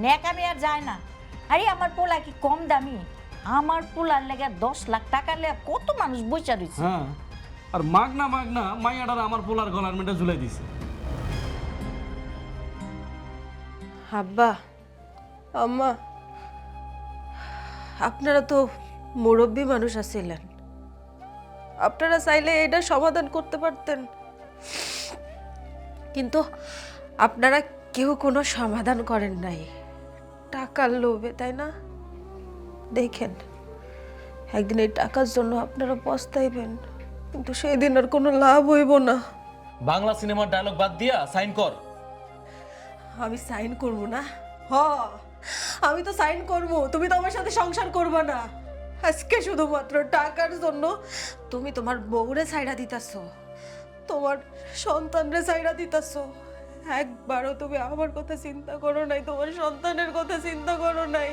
ন্যাকামি আর যায় না। আরে আমার পোলা কি কম দামি? আমার পোলার লেগে 10 লাখ টাকা লেগে কত মানুষ বইচা রয়েছে। হ্যাঁ, আর মাগনা মাগনা মাইয়াটার আমার পোলার গলার মেয়েটা ঝুলাই দিছে। আব্বা, আম্মা, আপনারা তো মুরব্বী মানুষ আছিলেন, আপনারা চাইলে এটা সমাধান করতে পারতেন, কিন্তু আপনারা কেউ কোনো সমাধান করেন নাই, টাকার লোভে, তাই না? দেখেন, একদিন এই টাকার জন্য আপনারা পস্তাইবেন, কিন্তু সেই দিন আর কোনো লাভ হইব না। বাংলা সিনেমার ডায়লগ বাদ দিয়া সাইন কর। আমি সাইন করব না? আমি তো সাইন করব, তুমি তো আমার সাথে সংসার করবে না। আজকে শুধুমাত্র টাকার জন্য তুমি তোমার বউরে ছাইড়া দিতাছো, তোমার সন্তানরে ছাইড়া দিতাছো। একবারও তুমি আমার কথা চিন্তা করো নাই, তোমার সন্তানের কথা চিন্তা করো নাই।